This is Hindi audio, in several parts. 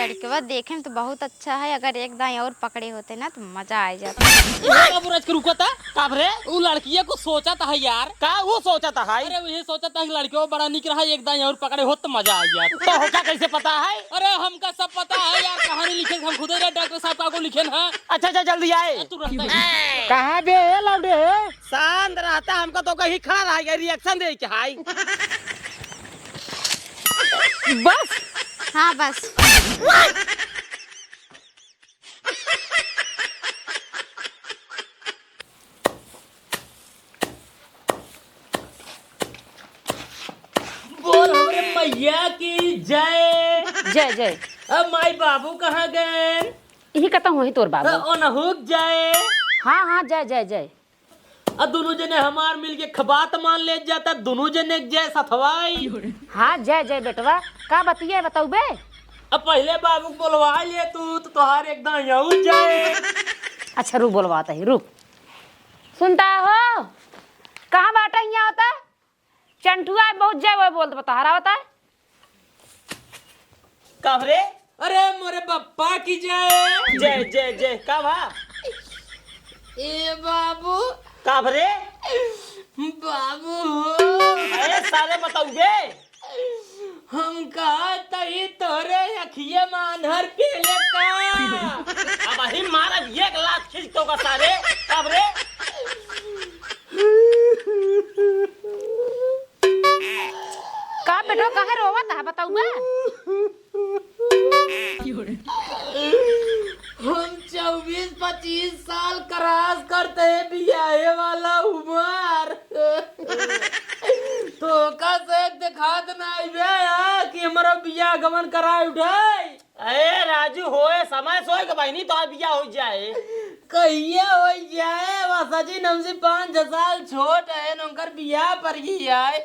लड़के देखे में तो बहुत अच्छा है। अगर एक दाएं और पकड़े होते ना तो मजा आ जाता। वो लड़किया को सोचा था यार। का वो सोचा था है? अरे वही सोचा था लड़कियों बड़ा निक रहा, एक दाएं और पकड़े हो तो मजा आ गया। तो होगा कैसे पता है? अरे हमका सब पता है यार, कहानी लिखे हम खुद डॉक्टर साहब का को लिखे है। अच्छा जल्दी आए। कहाँ बे लौंडे? शांत रहता, हमका तो कहीं खड़ा रहा रिएक्शन दे के हाय। बस हाँ बस। बोल हमारे मैया की जय। जय जय। अब माई बाबू कहाँ गए? यही कहता हूँ तोर बाबू। ओनहुक जाए। हाँ हाँ जय जय जय। अब दोनों जने हमार मिल के खबात मान ले जाता, दोनों जने जय सथवाई। हाँ जय जय बेटवा, का बतिया बताऊ बे? अब पहले बाबू बोलवा ले तू तो तुहार एकदम यहू जाए। अच्छा रुक बोलवाता है, रुक। सुनता हो? कहाँ बाटा यहाँ होता? चंटुआ बहुत जय वो बोलते बता हरा होता है। कब रे? अरे मोरे पप्पा की जय। जय जय जय कब हा? ए बाबू। कब रे? बाबू अरे सारे बताओगे? हम कहा तही तोरे अखिए मानहर पेले का। अब अही मारा 1 लाख खींच तो का सारे। कब रे? का बेटो कहाँ रोवा था बताऊ बे? हम 24-25 साल क्रॉस करते हैं बियाहे वाला उम्र। तो का से दिखात ना आइबे कि हमारा बियाह गमन कराए उठाई। अरे राजू होए समय सोए के बहनी तो बिया हो जाए। कहिए हो जाए वसजी हमसे 5 साल छोट है, उनकर बियाह पर ही आए।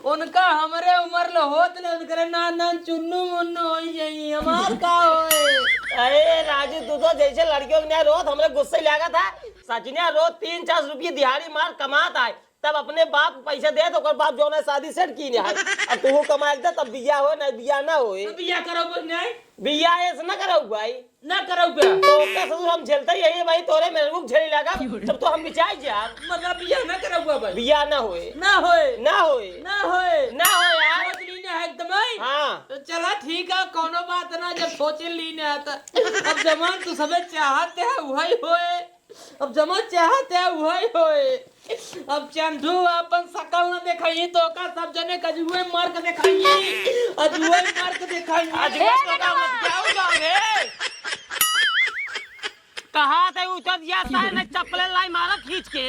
उनका हमरे उम्र ल होत ले उनकर नान चुन्नू मुन्नू हो जाई, हमार का होए। अरे राजू तू तो जैसे लड़कियों ने रोज हमरे गुस्से लगा था। सचिनिया रोज 3-4 रुपये दिहाड़ी मार कमाता है, तब अपने बाप पैसे दे तो कर बाप जो ने शादी सेट की है। अब तू कमाए दे तब बिया हो ना बिया ना होए। बियाह करो नहीं? बिया ऐसे ना करो भाई, ना करो क्या? तो का ससुर हम झेलते ही है भाई, तोरे मेरे को झेली लगा जब तो हम बिचाई जा। मतलब बियाह ना करो भाई? बिया ना होए ना होए ना होए ना होए ना हो यार। सोच ली ना एकदम। हाँ तो चला ठीक है, कोनो बात ना, जब सोचे ली ना आता। अब जमान तू सबे चाहते है वही होए, अब जमा चाहते है वही होए। अब चंदू अपन शकल न दिखाई तो का सब जने कजुए मार के दिखाई, अजुए मार के दिखाई। आज तो का मत जाओ जाओगे। कहा थे उतर जाता है ना, चप्पल लाई मारा खींच के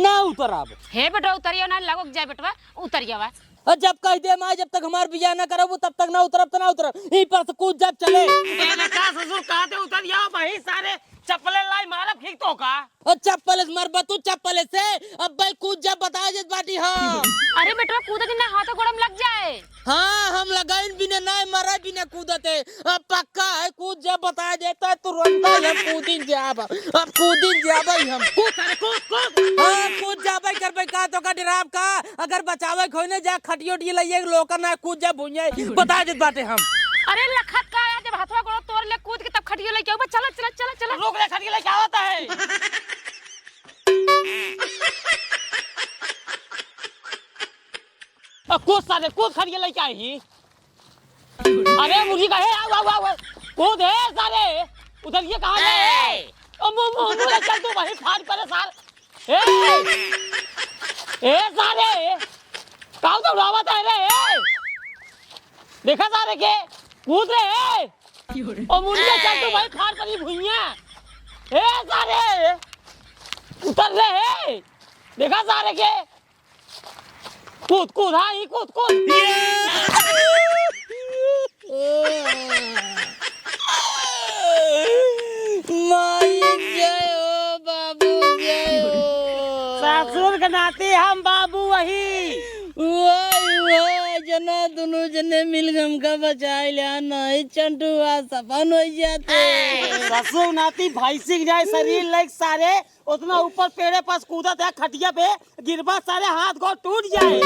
ना उतर अब। हे बेटो उतरियो ना, लगो जाए बेटवा उतरियो वा। जब कह दे माँ जब तक हमार बियाह ना करो तब तक ना उतरब तो ना उतरब, यहीं पर से कूद जब चले। तेरे का ससुर कहा थे उतर जाओ भाई, सारे चप्पल लाई मारा खींच तो का। और चप्पल से मर तू चप्पल से। अब भाई कूद जब बता जे बाटी। हाँ अरे बेटवा कूदे दिन ना हाथों गोड़म लग जाए। हाँ हम लगाइन बिना ना मरा बिना कूदते। अब पक्का है कूद जब बता देता है तुरंत हम कूदिन जाब। अब कूदिन जाब हम। कूद सारे कूद कूद। हाँ कूद जाबे करबे का तो का डराब का, अगर बचावे खोने जा खटियो डी लइए लोकर ना कूद जा भुंजे बता देत बाटे हम। अरे लखत का आया जब हाथवा गोड़ तोड़ ले कूद के तब खटियो लेके आओ। चला चला चला चला रोक ले खड़ी ले क्या होता है? कूद सारे कूद खड़ी ले क्या ही? अरे मुझे कहे आओ आओ आओ कूद है सारे, उधर ये कहाँ है? ओ मुंह चल तू वहीं फाड़ करे सार। ए सारे काऊ तो उड़ावत है रे। देखा सारे के कूद रहे। ओ मुंडे चल तू वहीं फाड़ पड़ी भुइया। ए सारे उतर रहे, देखा सारे के कूद कूद। हाँ ही कूद कूद। माई जय हो बाबू जय हो। ससुर के नाते हम बाबू वही। वही जना दोनों जने मिल गम का बचाए लिया नहीं चंटू सफन हो जाते। ससुर नाती भैंसी जाए शरीर लाइक सारे उतना ऊपर पेड़े पास कूदा था खटिया पे गिरबा सारे हाथ गोड़ टूट जाए।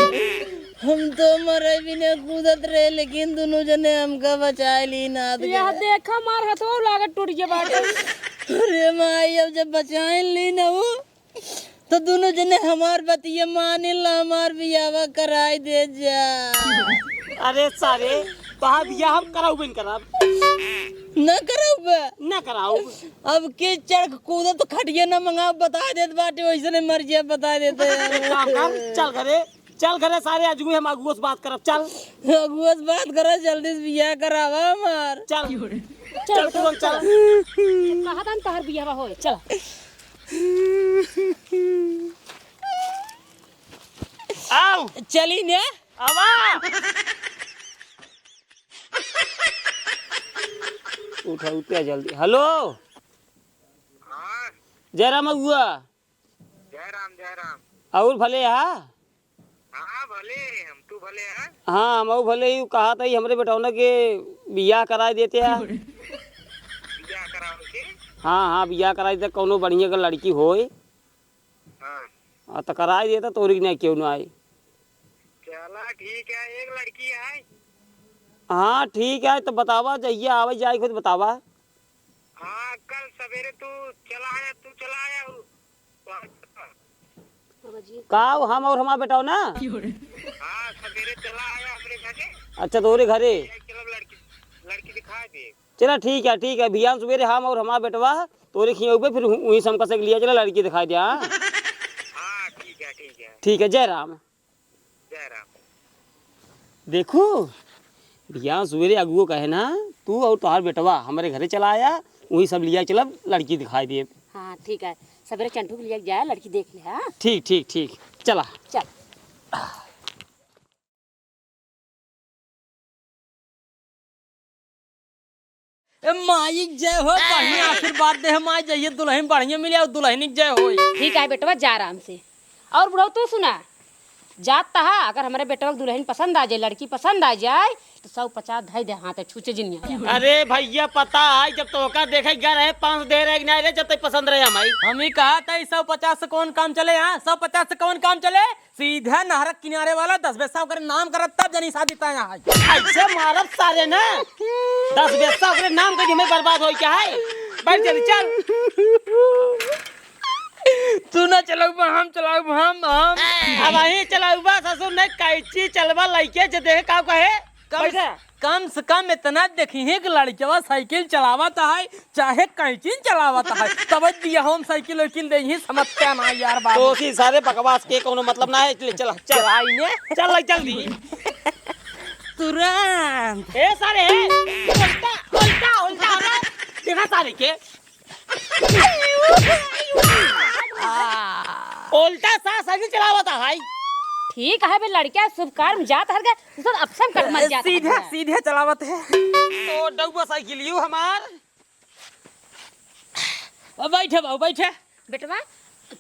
हम तो मरे भी नहीं कूदत रहे, लेकिन दोनों जने हमका बचा ली ना। यह देखा मार हथो लागत टूट गया बाटे। अरे माई, अब जब बचाए ली ना वो, तो दोनों जने हमार बतिया माने ला, हमार बियाह कराई दे जा। अरे सारे तोहार बियाह हम कराऊ बिन कराब न कराऊ बे, ना कराऊ। अब के चढ़ कूदा तो खटिया न मंगाओ, बता देत बाटे वैसे ने मर्जी बता देते एक काम कर, चल घरे सारे अजगू हम अगुआ से बात करब। चल अगुआ से बात करा, जल्दी से बियाह करावा हमार। चल चल तू चल। कहा था तोहर बियाह होए, चल। आओ चली ने आवा। उठा उठा जल्दी। हेलो हाँ, जयराम अगुआ। जय राम जय राम। और भले हा? हाँ भले, हम तू भले हैं। हाँ हम भले ही कहा था हमरे बेटौना के बियाह करा देते हैं। बियाह कराओ के। हाँ बियाह करा देते, कौनो बढ़िया का लड़की होए हाँ तो करा देता, तोरी नहीं क्यों ना आई। चला ठीक है, एक लड़की है। हाँ ठीक है, तो बतावा जहिया आवे जाए खुद बतावा। हाँ कल सवेरे तू चला आया का हम और हमारा बेटौना? हाँ सवेरे चला आया हमरे घरे। अच्छा तोरे घरे? चलो लड़की दिखा दे। चला ठीक है भैया सवेरे हम और हमारा बेटवा तोरे खियोगे, फिर वहीं समका से लिया चला लड़की दिखाई दिया। हाँ ठीक है जय राम। जय राम। देखो भैया सवेरे अगुओ कहे ना, तू और तुम्हार बेटवा हमारे घरे चला आया, वही सब लिया चला लड़की दिखाई दे। हाँ ठीक है, सवेरे चंटू के लिए जाए, लड़की देख ले। हाँ ठीक चला चल। माई जय हो, बढ़िया आशीर्वाद दे हमारी, जइए दुल्हन बढ़िया मिले और दुल्हन जय हो। ठीक है बेटवा, जा आराम से। और बुढ़ऊ तू सुना, जात तहा अगर हमारे बेटवा को दुल्हन पसंद आ जाए, लड़की पसंद आ जाए, तो 150 धई दे हाथ छूचे जिनिया। अरे भैया पता है, जब तो का देखे गया रहे 5 दे रहे नहीं रहे, जब तक पसंद रहे हमारी। हम ही कहा था 150 से कौन काम चले। यहाँ 150 से कौन काम चले, सीधा नहर किनारे वाला 10 बेसा कर नाम करत तब जनी शादी ता यहाँ ऐसे मारब सारे ना 10 बेसा ओकरे नाम के हमें बर्बाद हो क्या है। बैठ जल्दी चल। तू ना चलाऊ, हम चलाऊ। हम अब वही चलाऊ बा ससुर ने कैची चलवा लइके जे देख का कहे। कम से कम इतना देखी है कि लड़किया साइकिल चलावत है, चाहे कैची चलावत है, तब दिया हम साइकिल वाइकिल दे ही समझते ना यार बाबू। तो सी सारे बकवास के कोनो मतलब ना है, इसलिए चल चलाइने चल जल्दी तुरंत। ए सारे उल्टा ना देखा सारे के उल्टा सा साइकिल चलावता भाई। ठीक है बे, लड़किया शुभ कार्य में जात हर गए तो अपसम कट मत जाता। सीधे चलावत है। तो डब्बा साइकिल यू हमार। बैठे बाबू बैठे। बेटवा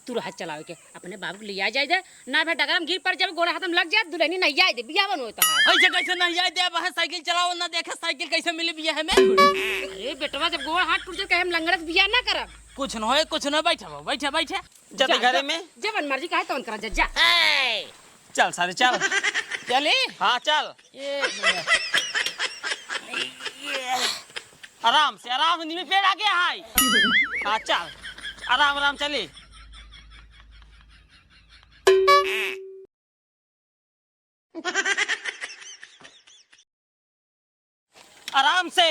तू रहा चलावे के अपने बाबू को लिया जाए दे ना, भाई डगरम गिर पर जब गोड़ा हाथ में लग जाए, दुल्हनी नहीं आए दे, बियाह बन होता है। ऐसे कैसे नहीं जाए दे, वह साइकिल चलाओ ना, देखे साइकिल कैसे मिली बियाह में। अरे बेटवा जब गोड़ हाथ टूट जाए कहे हम लंगड़त बियाह ना करब। कुछ न होए, कुछ न। बैठे बाबू बैठे। जब घरे में जब मर्जी कहे तो करा जा। चल सारे चल। चली। हाँ चल आराम से नीचे पेड़ आ गया है। हाँ चल आराम चली। आराम से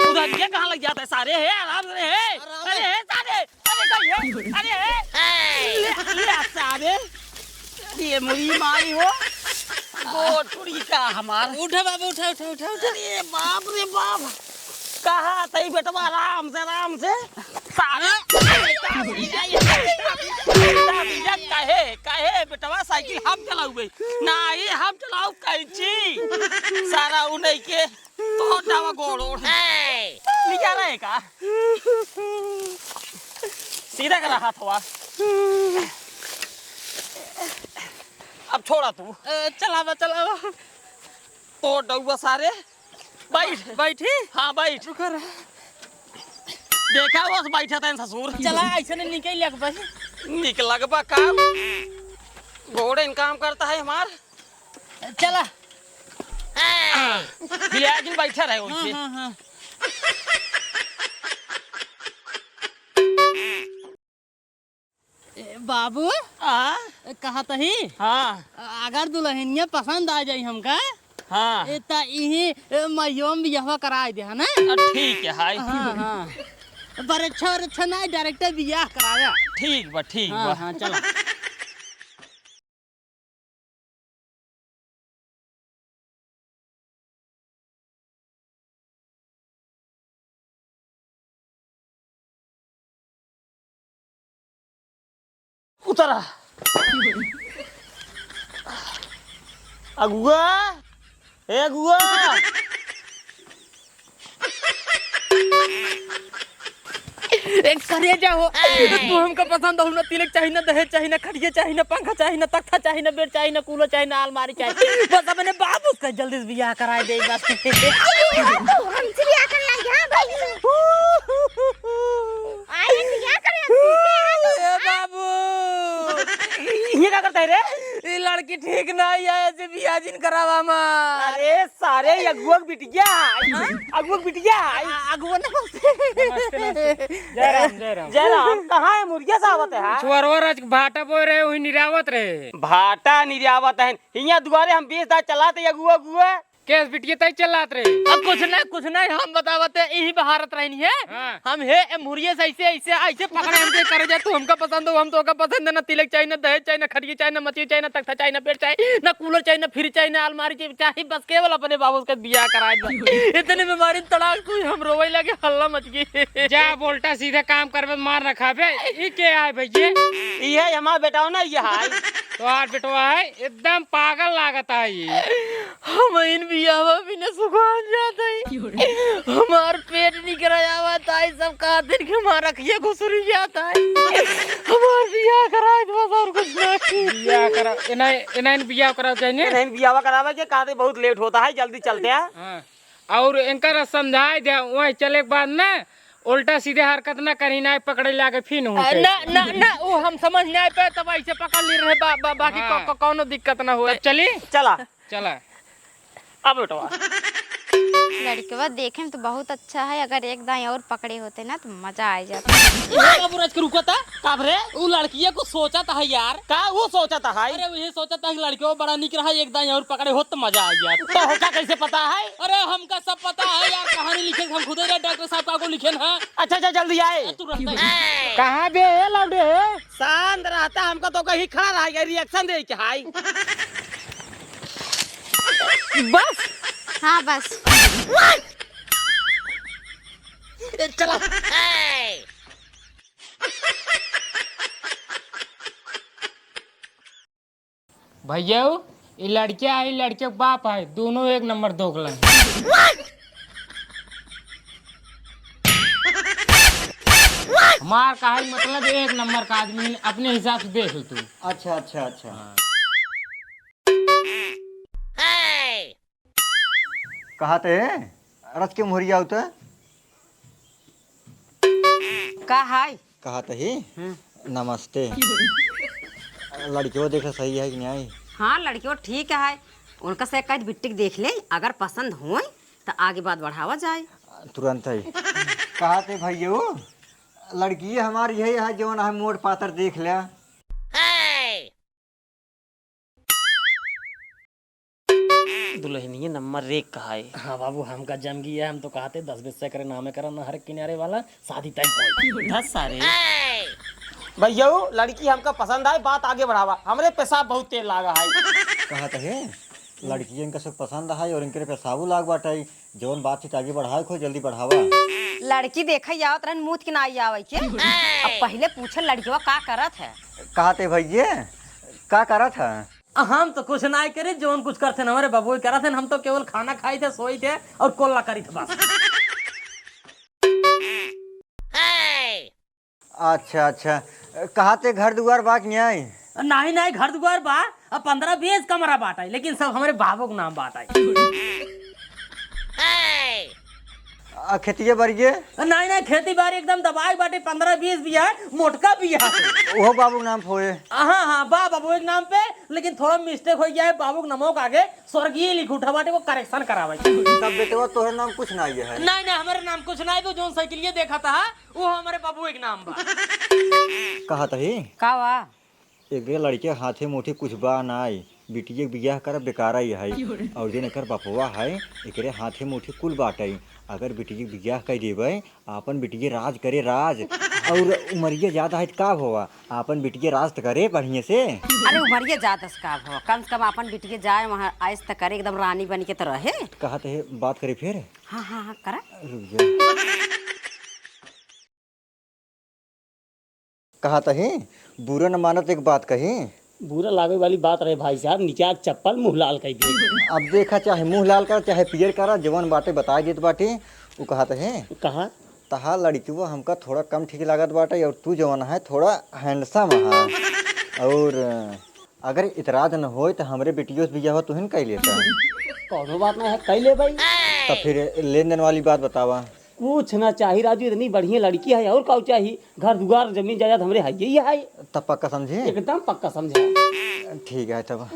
उधर ये कहाँ लग जाता है सारे है। आराम से है। अरे है सारे, अरे है ले सारे, ये मुरी मारी हो गोटुड़ी का हमार। उठा बाबू उठा। अरे बाप रे बाप, कहा सही बेटवा आराम से सारे कहे बेटवा साइकिल हम चलाऊ नहीं, हम चलाऊ कैची सारा उन्हीं के तो डावा गोड़ लिया रहे का सीधा करा हाथ हुआ। अब छोड़ा तू, चलावा तो डुआ सारे बैठी। हाँ बैठ। देखा बस बैठा था ससुर। चला ऐसे नहीं निकल लग भाई। निक लगबा काम घोड़े काम करता है हमार। चला। बिलिया जिन बैठा रहे वैसे। हाँ। बाबू कहा तही हाँ अगर दुल्हनिया पसंद आ जाई हमका हाँ त इही मइयों बियाह कराए दे है ना। ठीक है हाय। हाँ पर अच्छा ना डायरेक्ट बियाह कराया। ठीक बा। हाँ चला। उतरा अगुआ ए अगुआ एक करे जाओ तू हमका पसंद हो ना। तिलक चाहिए ना, दहेज चाहिए ना, खटिया चाहिए ना, पंखा चाहिए ना, तख्ता चाहिए ना, बेड चाहिए ना, कूलर चाहिए ना, अलमारी चाहिए। बस अपने बाबू का जल्दी से बियाह कराए दे बस। हमसे बियाह कर लाएंगे। हाँ भाई आए बियाह ए बाबू ये क्या करता है रे? ये लड़की ठीक नहीं है, ऐसे बियाह जिन करावा मा। अरे सारे अगुआ बिटिया अगुआ जय राम कहाँ है मुर्गिया सावत है? छोरवर भाटा बोल रहे वही निरावत रहे। भाटा निर्यावत है यहाँ दुआरे हम 20 दाल चलाते अगुआ अगुआ केस बिटिया तय चलात रहे। अब कुछ नहीं हम बतावते यही बहारत रहनी है। हम हे मुर्गे से ऐसे पकड़े हमसे करे जाए। तू हमका पसंद हो, हम तो का पसंद है ना। तिलक चाहिए ना, दहेज चाहिए ना, खटिया चाहिए ना, मछली चाहिए ना, तख्ता चाहिए ना, बेड चाहिए ना, कूलर चाहिए ना, फ्रिज चाहिए ना, अलमारी चाहिए। बस केवल अपने बाबू का बियाह कराए दे। इतने बीमारी तड़ाक तू हम रोवे लगे, हल्ला मच गई। जा बोल्टा सीधे काम करबे मार रखा बे। ई के आए भैया? ये हमारा बेटा ना ये हाय तो आर बेटवा है एकदम पागल लागत है ये। हम इन बियाह भी न सुखान जाता है। हमार पेट निकल जावा ताई सब खातिर के मार रखिए घुसरी जाता है। हमार बियाह कराए दो और कुछ नहीं। बियाह करा इन्हें बियाह करा चाहिए। नहीं बियाह करावे के कहते बहुत लेट होता है, जल्दी चलते हैं। हाँ और इनका समझाए दे वहीं चले के बाद ना उल्टा सीधे हरकत ना करी ना पकड़े लाके फिर ना वो हम समझ नहीं आए पे तब ऐसे पकड़ ले रहे बाकी हाँ। कोनो दिक्कत ना हुए। चली चला अब बेटवा लड़के देखे में तो बहुत अच्छा है। अगर एक दाएं और पकड़े होते ना तो मजा आ जाता। बुरज के रुका था कब रे? वो लड़किया को सोचा था यार। का वो सोचा था हाय? अरे वही सोचा था कि लड़कियों बड़ा निक रहा, एक दाएं और पकड़े हो तो मजा आ गया। तो होगा कैसे पता है? अरे हमका सब पता है यार, कहानी लिखे हम खुद डॉक्टर साहब को लिखे ना। अच्छा जल्दी आए। तू रहता है कहाँ बे लौडे? शांत रहता हमका तो कहीं खड़ा रहा रिएक्शन दे के हाय। बस हाँ बस चला भैया ये लड़किया है लड़के के बाप है दोनों एक नंबर दोगला। मार का है मतलब एक नंबर का आदमी अपने हिसाब से देख तू। अच्छा कहते रथ के मोहरिया होता का हाय कहते ही नमस्ते। लड़कियों देखा सही है कि नहीं? हाँ लड़कियों ठीक है उनका से एक बिट्टिक देख ले, अगर पसंद हो तो आगे बात बढ़ावा जाए तुरंत ही। कहते भैया लड़की हमारी यही है जो ना मोट पातर देख लिया। दुल्हनिया नंबर 1 का है। हाँ बाबू हमका जम गया। हम तो कहते 10 बीस से करे नामे करा ना हर किनारे वाला शादी तय हो 10 सारे भैया लड़की हमका पसंद आए, बात आगे बढ़ावा। हमरे पेशाब बहुत तेल लागा है। कहते है लड़की इनका सब पसंद है और इनके पेशाबू लाग बाटाई। जौन बातचीत आगे बढ़ाए खो जल्दी बढ़ावा। लड़की देखा आवत रहन मुँह के ना आवे के। अब पहले पूछे लड़किवा का करत है। कहते भैया का करत है? हम तो कुछ ना करे, जोन कुछ करते हमारे बाबू करा थे। हम तो केवल खाना खाई थे, सोई थे और कोल्ला करी थे बस। अच्छा कहते घर दुआर बात नहीं आई? नहीं घर दुआर बा। अब 15-20 कमरा बांटा है, लेकिन सब हमारे बाबू के नाम बांटा है। खेतिए बरिए नहीं नहीं खेती बाड़ी एकदम दबाई बाटे 15-20 बिया मोटका बिया वो बाबू के नाम फोए। हाँ हाँ बा बाबू के नाम पे, लेकिन थोड़ा मिस्टेक हो गया है, बाबू के नामों के आगे स्वर्गीय लिख उठा बाटे, वो करेक्शन करावे। तब बेटवा तोहर नाम कुछ ना है। नहीं नहीं हमारे नाम कुछ नहीं, तो जो साइकिलिया देखा था वो हमारे बाबू एक नाम बा। कहा तही का वा एक लड़के हाथे मुठी कुछ बा नाई, बिटिया के बियाह कर बेकारा ही है, और जे एकर बपवा है एकरे हाथे मुठी कुल बाटई। अगर बिटिया के बियाह कर देवे आपन बिटिया राज करे राज, और उमरिया ज्यादा है का होवा आपन बिटिया राज तो करे बढ़िया से। अरे उमरिए जात का हो, कम से कम अपन बिटिया जाए वहाँ आइस तक करे, एकदम रानी बन के तो रहे। कहा तहे बात करे फिर। हाँ हाँ हाँ करा। रुक जा। कहा तही बुरा न मानत एक बात कही। बुरा लागे वाली बात रहे भाई साहब, नीचे चप्पल मुँह लाल कर दिए। अब देखा चाहे मुंह लाल कर चाहे पियर करा, जवन बाटे बता देत बाटे। वो कहा तहे कहा तहा लड़कीवा हमका थोड़ा कम ठीक लागत बाटे, और तू जवन है थोड़ा हैंडसम है, और अगर इतराज न होए तो हमरे बेटियों से बियाह तुहिन कह लेता। कोनो बात नहीं है, कैले भाई। तब फिर लेन देन वाली बात बतावा। कुछ ना चाहिए राजू, इतनी बढ़िया लड़की है, और क्या चाहिए? घर दुआर जमीन जायदाद हमरे है यही है। तब पक्का समझे। एकदम पक्का समझे। ठीक है तब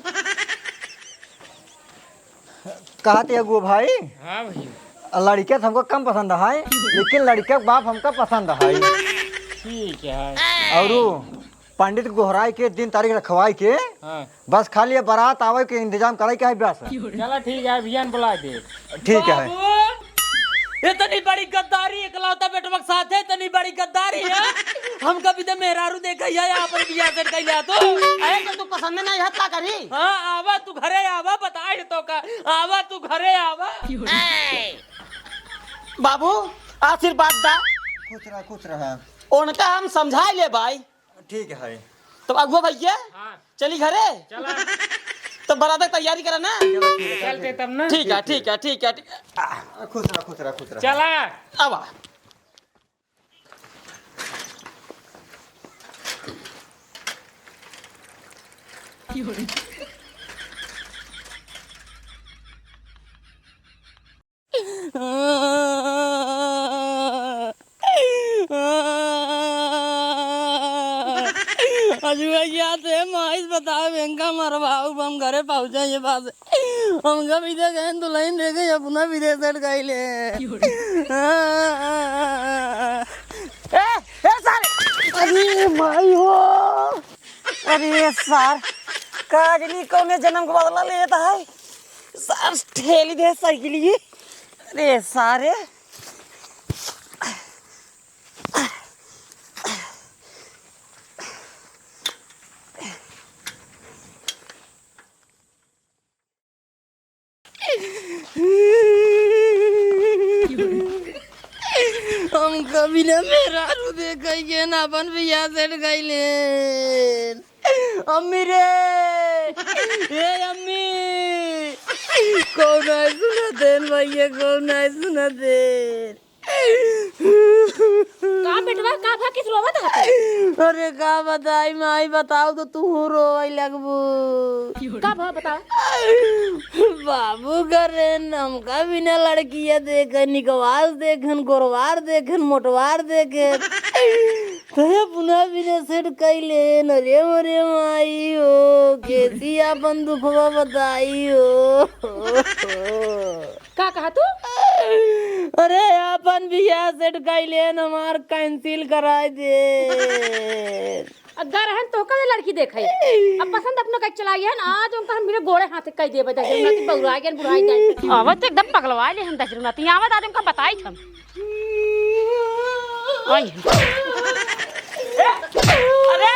कहते अगुआ भाई। हाँ भाई लड़का तो हमको कम पसंद है, लेकिन लड़का के बाप हमका पसंद है। ठीक है। और पंडित गोहराई के दिन तारीख रखवाई के हाँ बस खाली बारात आवे के इंतजाम करे के है बस। चलो ठीक है, अभियान बुला दे। ठीक है। इतनी बड़ी गद्दारी इकलौता बेटवा के साथ है, इतनी बड़ी गद्दारी है। हम कभी तो मेहरारू देखा है यहाँ पर बियाह कर कइला तो। अरे तो तू पसंद नहीं है का करी? हाँ आवा तू घरे आवा, बताए तो का आवा तू घरे आवा। बाबू आशीर्वाद दा, कुछ रहा। उनका हम समझा ले भाई। ठीक है। तो अगुआ भैया हाँ चली घरे, चला तो बराबर तैयारी करा ना। चलते तब ना। ठीक है ठीक है ठीक है ठीक है। खुश रहा। चला अब आ। माइस बताओ इनका मरवाओ, हम घरे पहुंचे ये बात हमका भी देखे दुल्हन देखे अपना भी दे सेट गईले। अरे भाई हो, अरे सर कागनी कौन जन्म का बदला लेता है सर, ठेली दे साइकिल। अरे सारे हम कभी ना मेरा रू देखे ना अपन बियाह सेट गईले। अम्मी रे ए अम्मी कौन है सुना देन भैया, कौन है सुना देन। का बेटवा का भा किस रोवत है? अरे का बताई माई, बताओ तो तू रोई लगबू। का भा बताओ। बाबू करे हमका बिना लड़किया देखे, निकवास देखे, गोरवार देखे, मोटवार देखे, तो पुनः बिना सेट कैले न रे मरे माई हो, कैसी अपन दुखवा बताई हो। का कहा तू? अरे अपन बियाह सेट कैले न हमार कैंसिल कराई दे। अगर रहन तो का लड़की देखै, अब पसंद अपना कह चला गया ना, आज उनका हम मेरे गोड़े हाथ कह देबे दजरुनाती बौरा गेन बुढ़ाई जाए। आवत एकदम पगलवा ले हम दजरुनाती, आवत आदम का बताई हम। आई अरे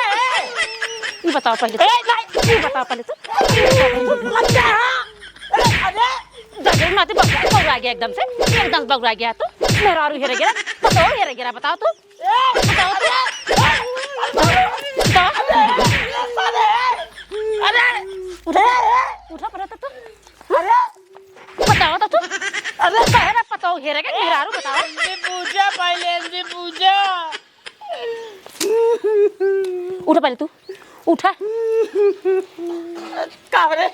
ये बताओ पहले, ये बताओ पहले तू। अरे दजरुनाती बौरा गया एकदम से, एकदम बौरा गया तू। मेरा आरू हेरे गया, बताओ हेरे गया, बताओ तू। बताओ उठा पड़ा तू। अरे बताओ तो तू। अरे पहले बताओ हेरे गया, मेरा आरू बताओ। पूजा पहले पूजा। उठा पहले तू, उठा। काबरे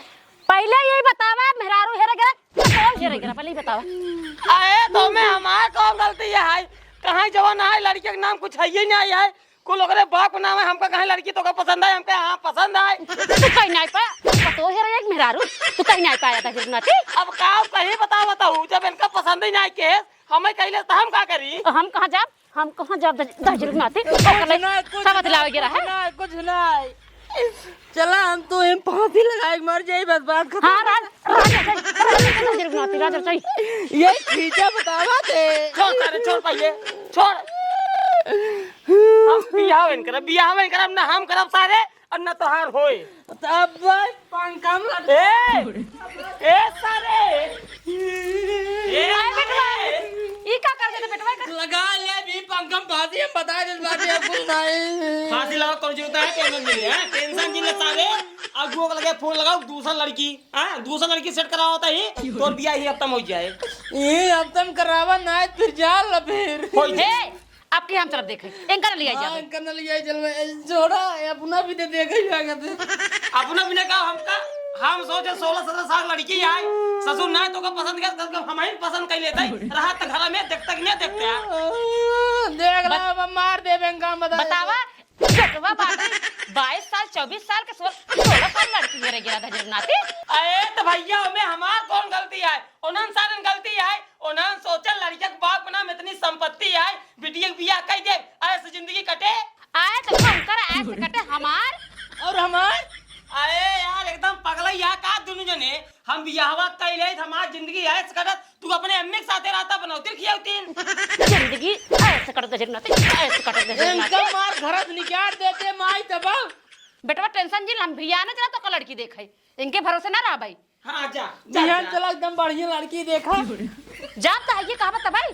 पहले यही बतावा, मेहरारू हेरे गया, बताओ हेरे गया, पहले ही बतावा। आए तो मैं हमार कौन कहाँ जवान है लड़की का नाम कुछ है ही नहीं है कुल ओकरे बाप का नाम है हमका कहाँ लड़की तो का पसंद है हमके हाँ पसंद है तू कहीं नहीं पाया तो है एक मेहरारू तू कहीं नहीं पाया था जरूरत अब का कहीं बताऊँ जब इनका पसंद ही नहीं के हमें कहले तो हम का करी हम कहाँ जाब जरूरत सब बतलावे गिरा है कुछ नहीं चला हम तो हम फांसी लगाए मर जाए बस बात खत्म। हाँ राजा सही ये खींचा बतावा थे छोड़ सारे छोड़ पाइए छोड़ हम बियाह करब ना हम करब सारे और न तोहार होए तब पंखा में ए सारे ए ई का कर देते बेटवा का लगा ले भी पंखा में फांसी हम बता दे बात है कुछ नहीं फांसी लगा कर जोता है टेंशन मिले हैं टेंशन जिन सारे अब वो लगे फोन लगाओ दूसरा लड़की हां दूसरा लड़की सेट करा होता ही तो बियाह ही खत्म हो जाए ये अब तुम करावा ना फिर जा ल फिर हो हे आपके हम तरफ देखे इनका लिया जा करने लिया चल में जोड़ा अपना भी दे देगा ही आगे अपना भी ने कहा हमका हम सोचे 16-17 साल लड़की आए ससुर ना तो का पसंद कर हम ही पसंद कर लेते रहा त घर में देखते नहीं देखते देख ला अब मार देबे काम बतावा बेटवा बात 22 साल 24 साल के 16 साल लड़की मेरे गिरा था जरूरनाती अरे तो भैया में हमार कौन गलती है उन्हन सारन गलती है उन्हन सोचे लड़के के बाप नाम इतनी संपत्ति है बिटिया के बियाह कर दे ऐसे जिंदगी कटे आए तो हम कर ऐसे कटे हमार और हमार अरे यार एकदम पगला या का दोनों जने हम बियाहवा कैले हमार जिंदगी ऐसे कटत तू अपने अम्मी के साथे रहता बनौती खियाव तीन जिंदगी ऐसे कट जरूरनाती ऐसे कट इनका जरूरनाती मार घर से निकाल देते माई तब बेटवा टेंशन जी हम भैया ना चला तो का लड़की देखे इनके भरोसे ना रहा भाई हां जा बिहान चला एकदम बढ़िया लड़की देखा जाता है ये कहावत है भाई